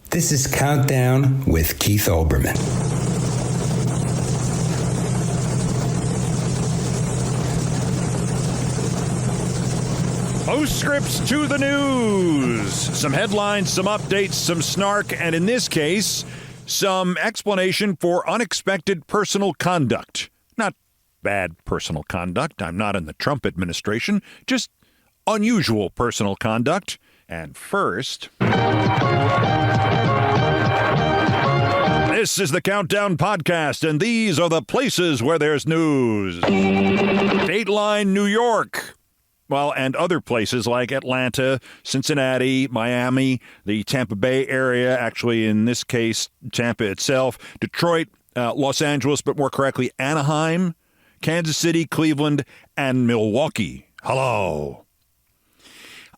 This is Countdown with Keith Olbermann. Postscripts to the news. Some headlines, some updates, some snark, and in this case, some explanation for unexpected personal conduct. Not bad personal conduct. I'm not in the Trump administration. Just unusual personal conduct. And first, this is the Countdown Podcast, and these are the places where there's news. Dateline, New York. Well, and other places like Atlanta, Cincinnati, Miami, the Tampa Bay area, actually in this case, Tampa itself, Detroit, Los Angeles, but more correctly, Anaheim, Kansas City, Cleveland, and Milwaukee. Hello.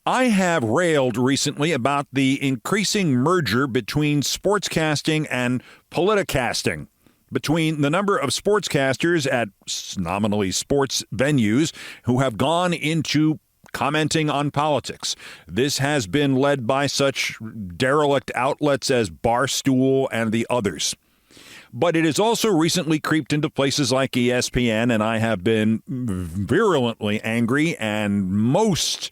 I have railed recently about the increasing merger between sportscasting and politicasting, between the number of sportscasters at nominally sports venues who have gone into commenting on politics. This has been led by such derelict outlets as Barstool and the others. But it has also recently creeped into places like ESPN, and I have been virulently angry and most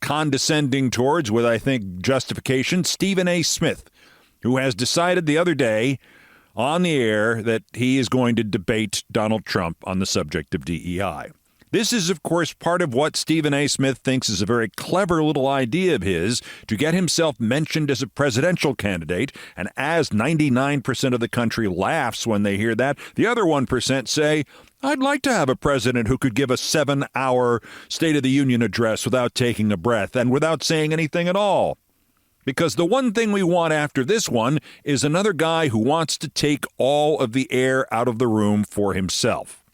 condescending towards, with, I think, justification, Stephen A. Smith, who has decided the other day on the air that he is going to debate Donald Trump on the subject of DEI. This is, of course, part of what Stephen A. Smith thinks is a very clever little idea of his to get himself mentioned as a presidential candidate. And as 99% of the country laughs when they hear that, the other 1% say, I'd like to have a president who could give a 7-hour State of the Union address without taking a breath and without saying anything at all. Because the one thing we want after this one is another guy who wants to take all of the air out of the room for himself.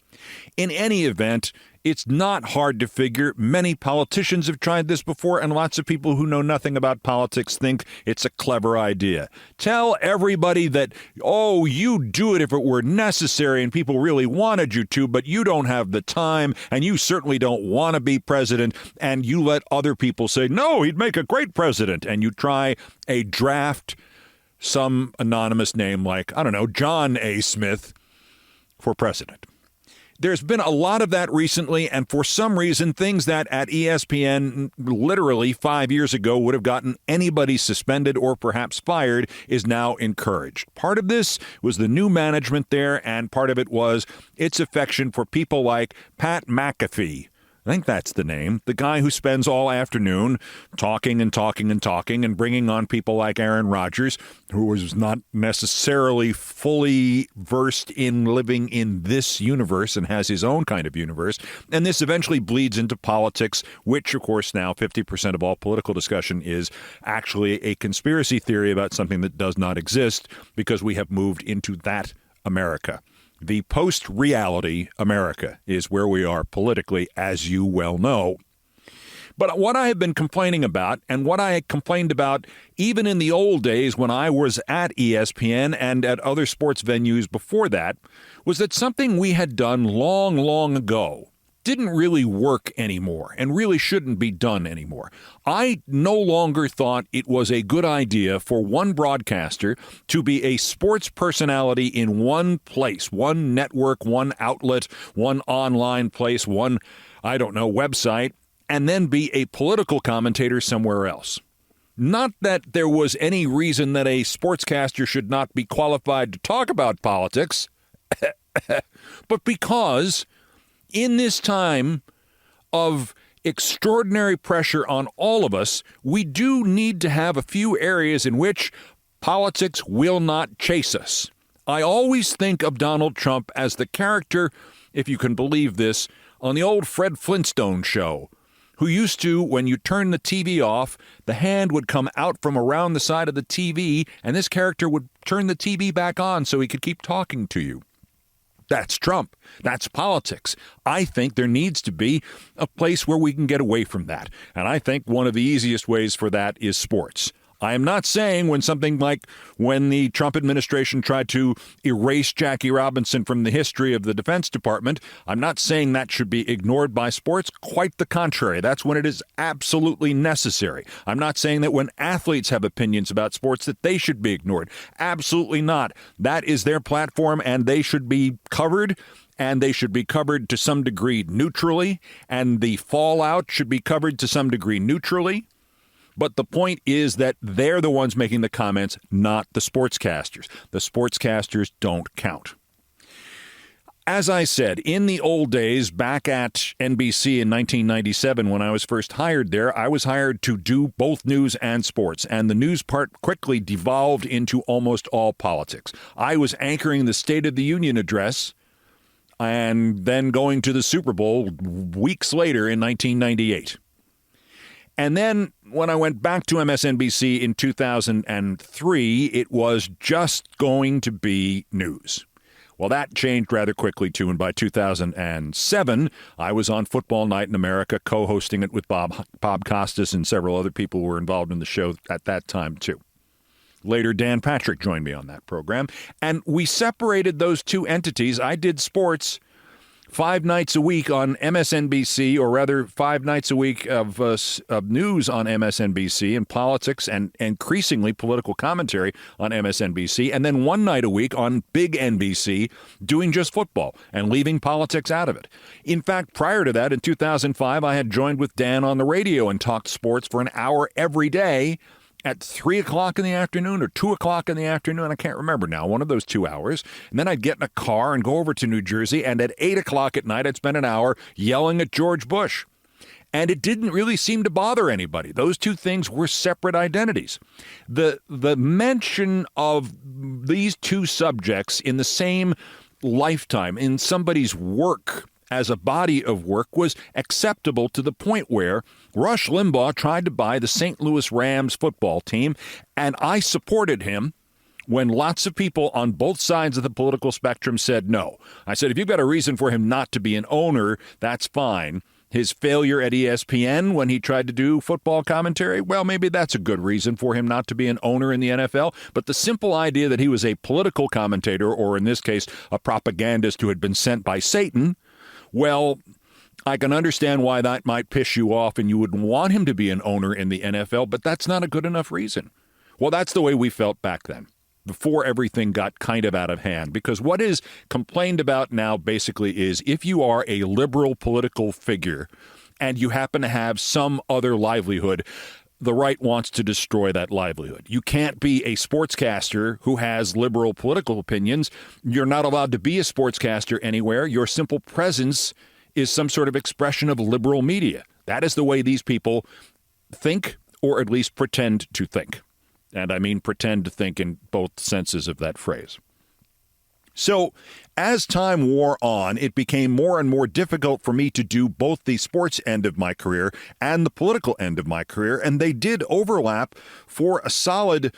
In any event, it's not hard to figure. Many politicians have tried this before, and lots of people who know nothing about politics think it's a clever idea. Tell everybody that, oh, you do it if it were necessary and people really wanted you to, but you don't have the time, and you certainly don't want to be president, and you let other people say, no, he'd make a great president, and you try a draft, some anonymous name like, I don't know, John A. Smith for president. There's been a lot of that recently, and for some reason, things that at ESPN literally 5 years ago would have gotten anybody suspended or perhaps fired is now encouraged. Part of this was the new management there, and part of it was its affection for people like Pat McAfee. I think that's the name. The guy who spends all afternoon talking and talking and talking and bringing on people like Aaron Rodgers, who was not necessarily fully versed in living in this universe and has his own kind of universe. And this eventually bleeds into politics, which, of course, now 50% of all political discussion is actually a conspiracy theory about something that does not exist because we have moved into that America. The post-reality America is where we are politically, as you well know. But what I have been complaining about, and what I complained about even in the old days when I was at ESPN and at other sports venues before that, was that something we had done long, long ago didn't really work anymore and really shouldn't be done anymore. I no longer thought it was a good idea for one broadcaster to be a sports personality in one place, one network, one outlet, one online place, one, I don't know, website, and then be a political commentator somewhere else. Not that there was any reason that a sportscaster should not be qualified to talk about politics, but because in this time of extraordinary pressure on all of us, we do need to have a few areas in which politics will not chase us. I always think of Donald Trump as the character, if you can believe this, on the old Fred Flintstone show, who used to, when you turn the TV off, the hand would come out from around the side of the TV, and this character would turn the TV back on so he could keep talking to you. That's Trump. That's politics. I think there needs to be a place where we can get away from that. And I think one of the easiest ways for that is sports. I am not saying when the Trump administration tried to erase Jackie Robinson from the history of the Defense Department, I'm not saying that should be ignored by sports. Quite the contrary. That's when it is absolutely necessary. I'm not saying that when athletes have opinions about sports that they should be ignored. Absolutely not. That is their platform, and they should be covered. And they should be covered to some degree neutrally, and the fallout should be covered to some degree neutrally. But the point is that they're the ones making the comments, not the sportscasters. The sportscasters don't count. As I said, in the old days, back at NBC in 1997, when I was first hired there, I was hired to do both news and sports, and the news part quickly devolved into almost all politics. I was anchoring the State of the Union address and then going to the Super Bowl weeks later in 1998. And then when I went back to MSNBC in 2003, it was just going to be news. Well, that changed rather quickly, too, and by 2007, I was on Football Night in America, co-hosting it with Bob Costas and several other people who were involved in the show at that time, too. Later, Dan Patrick joined me on that program, and we separated those two entities. I did sports 5 nights a week on MSNBC, or rather 5 nights a week of news on MSNBC and politics and increasingly political commentary on MSNBC, and then 1 night a week on big NBC doing just football and leaving politics out of it. In fact, prior to that, in 2005, I had joined with Dan on the radio and talked sports for an hour every day at 3 o'clock in the afternoon or 2 o'clock in the afternoon. I can't remember now, one of those 2 hours. And then I'd get in a car and go over to New Jersey, and at 8 o'clock at night, I'd spend an hour yelling at George Bush. And it didn't really seem to bother anybody. Those two things were separate identities. The mention of these two subjects in the same lifetime, in somebody's work as a body of work, was acceptable to the point where Rush Limbaugh tried to buy the St. Louis Rams football team, and I supported him when lots of people on both sides of the political spectrum said no. I said, if you've got a reason for him not to be an owner, that's fine. His failure at ESPN when he tried to do football commentary, well, maybe that's a good reason for him not to be an owner in the NFL. But the simple idea that he was a political commentator, or in this case, a propagandist who had been sent by Satan, well, I can understand why that might piss you off and you wouldn't want him to be an owner in the NFL, but that's not a good enough reason. Well, that's the way we felt back then, before everything got kind of out of hand. Because what is complained about now basically is if you are a liberal political figure and you happen to have some other livelihood, the right wants to destroy that livelihood. You can't be a sportscaster who has liberal political opinions. You're not allowed to be a sportscaster anywhere. Your simple presence is some sort of expression of liberal media. That is the way these people think, or at least pretend to think. And I mean pretend to think in both senses of that phrase. So as time wore on, it became more and more difficult for me to do both the sports end of my career and the political end of my career. And they did overlap for a solid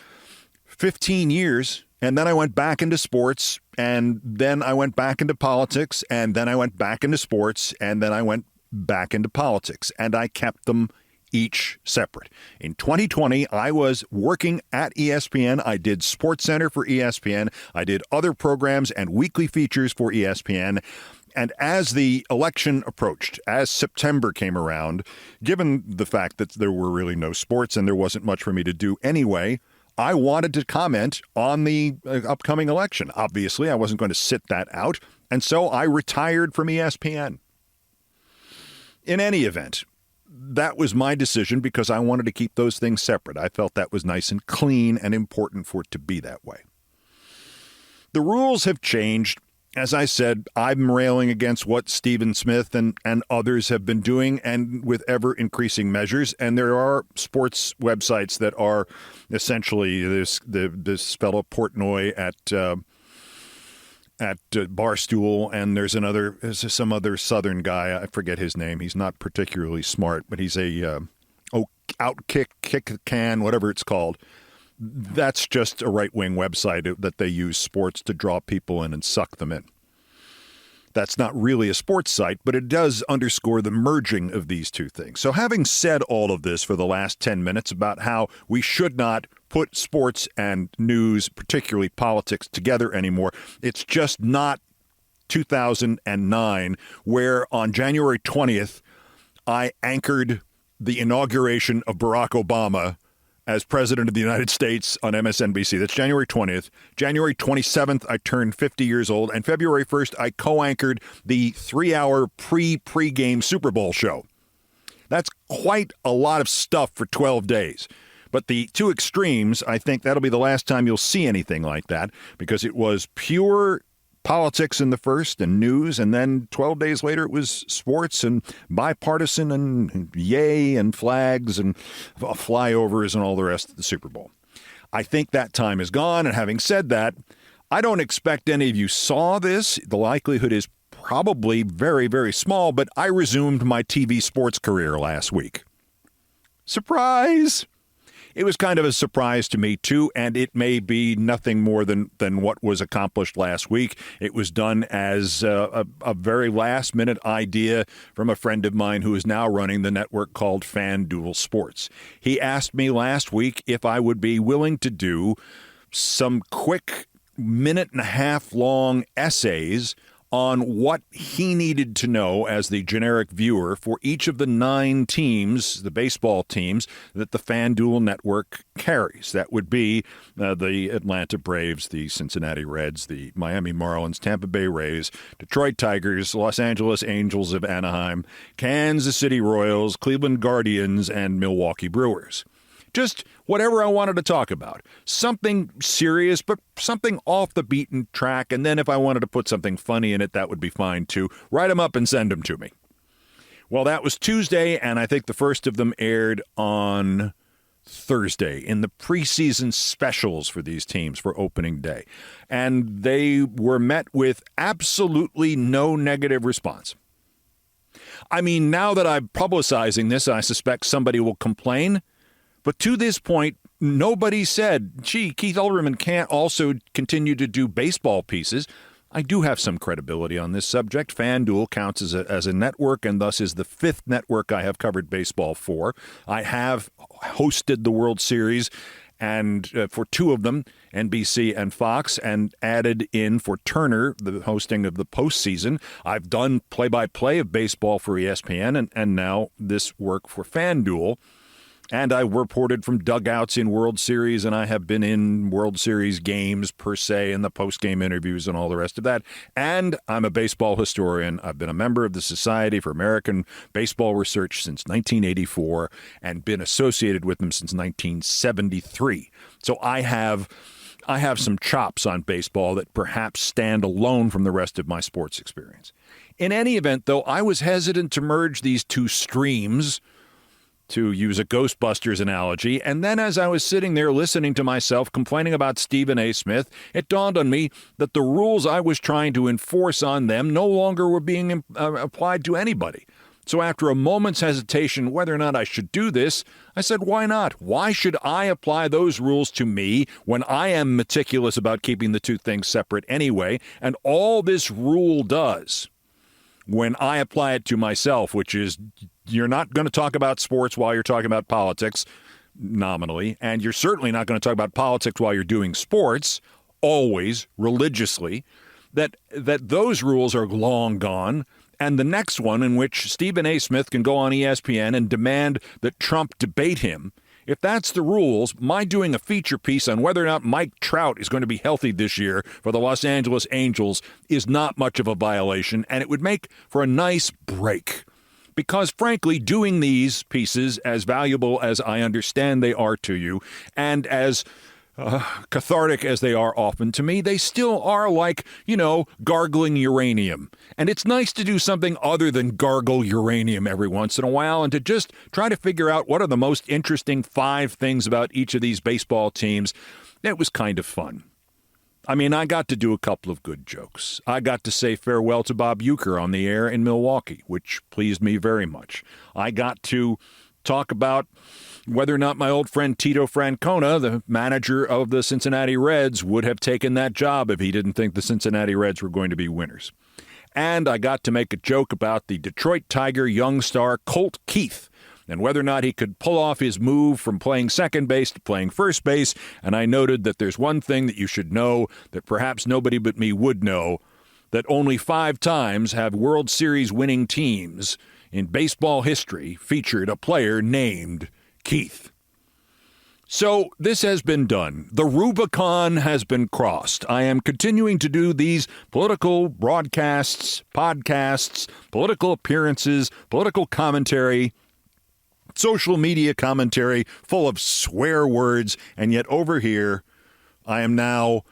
15 years. And then I went back into sports, and then I went back into politics, and then I went back into sports, and then I went back into politics. And I kept them each separate. In 2020, I was working at ESPN. I did SportsCenter for ESPN. I did other programs and weekly features for ESPN. And as the election approached, as September came around, given the fact that there were really no sports and there wasn't much for me to do anyway, I wanted to comment on the upcoming election. Obviously, I wasn't going to sit that out. And so I retired from ESPN. In any event, that was my decision because I wanted to keep those things separate. I felt that was nice and clean and important for it to be that way. The rules have changed. As I said, I'm railing against what Stephen Smith and others have been doing, and with ever increasing measures. And there are sports websites that are essentially this fellow Portnoy at Barstool, and there's some other Southern guy. I forget his name. He's not particularly smart, but he's a Outkick, Kick Can, whatever it's called. That's just a right-wing website that they use sports to draw people in and suck them in. That's not really a sports site, but it does underscore the merging of these two things. So having said all of this for the last 10 minutes about how we should not put sports and news, particularly politics, together anymore, it's just not 2009, where on January 20th, I anchored the inauguration of Barack Obama as president of the United States on MSNBC. That's January 20th. January 27th, I turned 50 years old. And February 1st, I co-anchored the 3-hour pre-game Super Bowl show. That's quite a lot of stuff for 12 days. But the two extremes, I think that'll be the last time you'll see anything like that, because it was pure politics in the first and news, and then 12 days later it was sports and bipartisan and yay and flags and flyovers and all the rest of the Super Bowl. I think that time is gone, and having said that, I don't expect any of you saw this. The likelihood is probably very, very small, but I resumed my TV sports career last week. Surprise! It was kind of a surprise to me, too, and it may be nothing more than what was accomplished last week. It was done as a very last-minute idea from a friend of mine who is now running the network called FanDuel Sports. He asked me last week if I would be willing to do some quick minute-and-a-half-long essays on what he needed to know as the generic viewer for each of the 9 teams, the baseball teams, that the FanDuel network carries. That would be the Atlanta Braves, the Cincinnati Reds, the Miami Marlins, Tampa Bay Rays, Detroit Tigers, Los Angeles Angels of Anaheim, Kansas City Royals, Cleveland Guardians, and Milwaukee Brewers. Just whatever I wanted to talk about. Something serious, but something off the beaten track. And then if I wanted to put something funny in it, that would be fine too. Write them up and send them to me. Well, that was Tuesday, and I think the first of them aired on Thursday in the preseason specials for these teams for opening day. And they were met with absolutely no negative response. I mean, now that I'm publicizing this, I suspect somebody will complain. But to this point, nobody said, gee, Keith Olbermann can't also continue to do baseball pieces. I do have some credibility on this subject. FanDuel counts as a network and thus is the 5th network I have covered baseball for. I have hosted the World Series and for 2 of them, NBC and Fox, and added in for Turner the hosting of the postseason. I've done play-by-play of baseball for ESPN and now this work for FanDuel. And I reported from dugouts in World Series, and I have been in World Series games per se, and the post-game interviews and all the rest of that. And I'm a baseball historian. I've been a member of the Society for American Baseball Research since 1984 and been associated with them since 1973. So I have some chops on baseball that perhaps stand alone from the rest of my sports experience. In any event, though, I was hesitant to merge these 2 streams, to use a Ghostbusters analogy, and then as I was sitting there listening to myself complaining about Stephen A. Smith, it dawned on me that the rules I was trying to enforce on them no longer were being applied to anybody. So after a moment's hesitation whether or not I should do this, I said, why not? Why should I apply those rules to me when I am meticulous about keeping the 2 things separate anyway, and all this rule does when I apply it to myself, which is you're not going to talk about sports while you're talking about politics, nominally, and you're certainly not going to talk about politics while you're doing sports, always, religiously, that those rules are long gone. And the next one, in which Stephen A. Smith can go on ESPN and demand that Trump debate him, if that's the rules, my doing a feature piece on whether or not Mike Trout is going to be healthy this year for the Los Angeles Angels is not much of a violation, and it would make for a nice break. Because, frankly, doing these pieces, as valuable as I understand they are to you, and as cathartic as they are often to me, they still are like, gargling uranium. And it's nice to do something other than gargle uranium every once in a while and to just try to figure out what are the most interesting 5 things about each of these baseball teams. It was kind of fun. I mean, I got to do a couple of good jokes. I got to say farewell to Bob Welker on the air in Milwaukee, which pleased me very much. I got to talk about whether or not my old friend Tito Francona, the manager of the Cincinnati Reds, would have taken that job if he didn't think the Cincinnati Reds were going to be winners. And I got to make a joke about the Detroit Tiger young star Colt Keith, and whether or not he could pull off his move from playing second base to playing first base. And I noted that there's one thing that you should know that perhaps nobody but me would know, that only 5 times have World Series winning teams in baseball history featured a player named Keith. So this has been done. The Rubicon has been crossed. I am continuing to do these political broadcasts, podcasts, political appearances, political commentary, social media commentary full of swear words, and yet over here I am now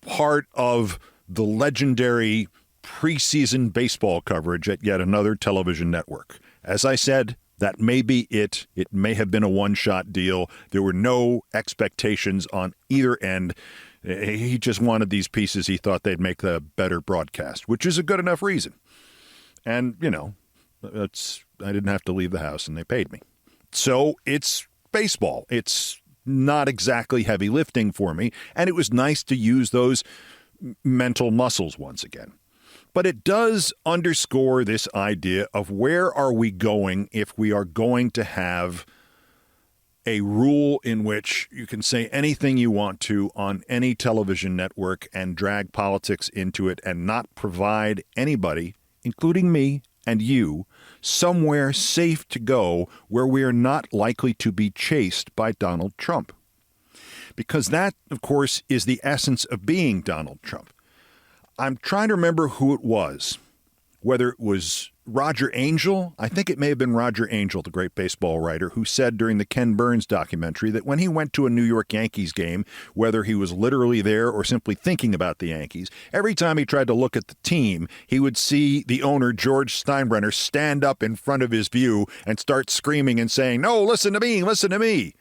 part of the legendary preseason baseball coverage at yet another television network. As I said, that may be it. It may have been a one-shot deal. There were no expectations on either end. He just wanted these pieces. He thought they'd make the better broadcast, which is a good enough reason. And, you know, I didn't have to leave the house, and they paid me. So it's baseball. It's not exactly heavy lifting for me, and it was nice to use those mental muscles once again. But it does underscore this idea of where are we going if we are going to have a rule in which you can say anything you want to on any television network and drag politics into it and not provide anybody, including me and you, somewhere safe to go where we are not likely to be chased by Donald Trump. Because that, of course, is the essence of being Donald Trump. I'm trying to remember who it was, whether it was Roger Angell. I think it may have been Roger Angell, the great baseball writer, who said during the Ken Burns documentary that when he went to a New York Yankees game, whether he was literally there or simply thinking about the Yankees, every time he tried to look at the team, he would see the owner, George Steinbrenner, stand up in front of his view and start screaming and saying, "No, listen to me, listen to me."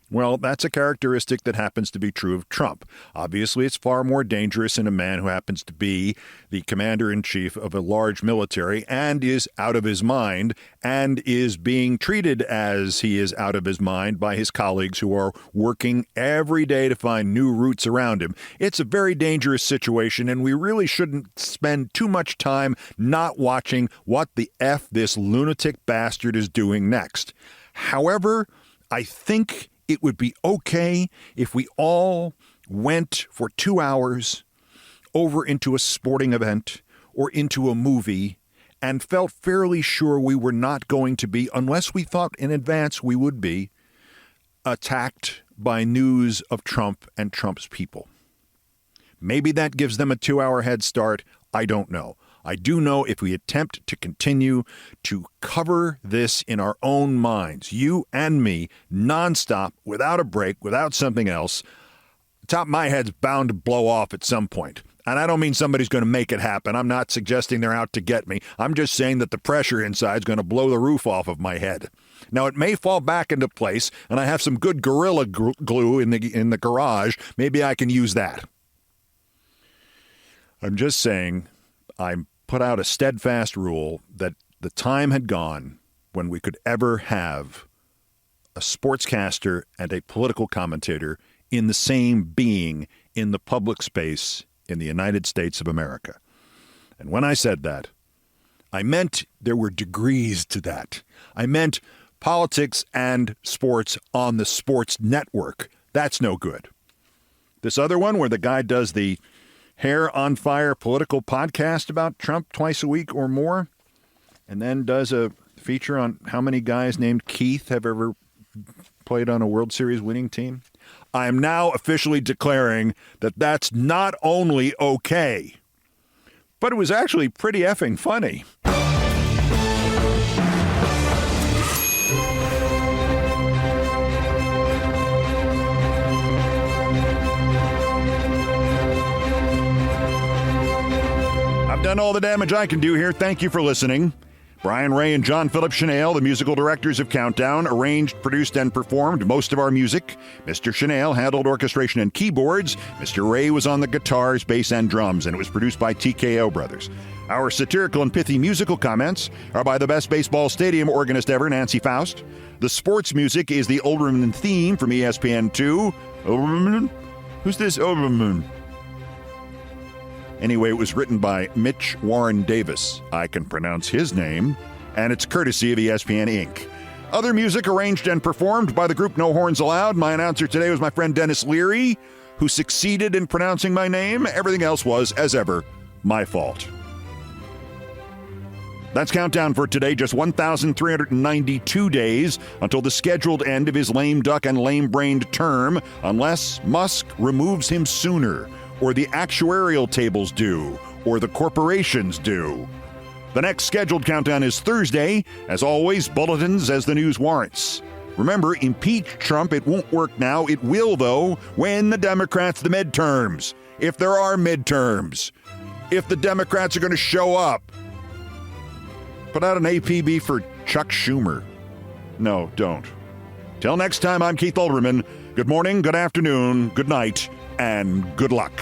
Well, that's a characteristic that happens to be true of Trump. Obviously, it's far more dangerous in a man who happens to be the commander-in-chief of a large military and is out of his mind and is being treated as he is out of his mind by his colleagues who are working every day to find new routes around him. It's a very dangerous situation, and we really shouldn't spend too much time not watching what the F this lunatic bastard is doing next. However, I think it would be okay if we all went for 2 hours over into a sporting event or into a movie and felt fairly sure we were not going to be, unless we thought in advance we would be, attacked by news of Trump and Trump's people. Maybe that gives them a 2-hour head start. I don't know. I do know if we attempt to continue to cover this in our own minds, you and me, nonstop, without a break, without something else, the top of my head's bound to blow off at some point. And I don't mean somebody's going to make it happen. I'm not suggesting they're out to get me. I'm just saying that the pressure inside is going to blow the roof off of my head. Now, it may fall back into place, and I have some good Gorilla Glue in the garage. Maybe I can use that. I'm just saying I put out a steadfast rule that the time had gone when we could ever have a sportscaster and a political commentator in the same being in the public space in the United States of America. And when I said that, I meant there were degrees to that. I meant politics and sports on the sports network. That's no good. This other one where the guy does the hair on fire political podcast about Trump twice a week or more, and then does a feature on how many guys named Keith have ever played on a World Series winning team. I am now officially declaring that that's not only okay, but it was actually pretty effing funny. I've done all the damage I can do here. Thank you for listening. Brian Ray and John Philip Chanel, the musical directors of Countdown, arranged, produced, and performed most of our music. Mr. Chanel handled orchestration and keyboards. Mr. Ray was on the guitars, bass, and drums, and it was produced by TKO Brothers. Our satirical and pithy musical comments are by the best baseball stadium organist ever, Nancy Faust. The sports music is the Olbermann theme from ESPN2. Olbermann? Who's this Olbermann? Anyway, it was written by Mitch Warren Davis. I can pronounce his name, and it's courtesy of ESPN Inc. Other music arranged and performed by the group No Horns Allowed. My announcer today was my friend Dennis Leary, who succeeded in pronouncing my name. Everything else was, as ever, my fault. That's Countdown for today. Just 1,392 days until the scheduled end of his lame duck and lame-brained term, unless Musk removes him sooner, or the actuarial tables do, or the corporations do. The next scheduled countdown is Thursday. As always, bulletins as the news warrants. Remember, impeach Trump. It won't work now. It will, though, when the Democrats the midterms. if there are midterms, if the Democrats are going to show up. Put out an APB for Chuck Schumer. No, don't. Till next time, I'm Keith Olbermann. Good morning, good afternoon, good night, and good luck.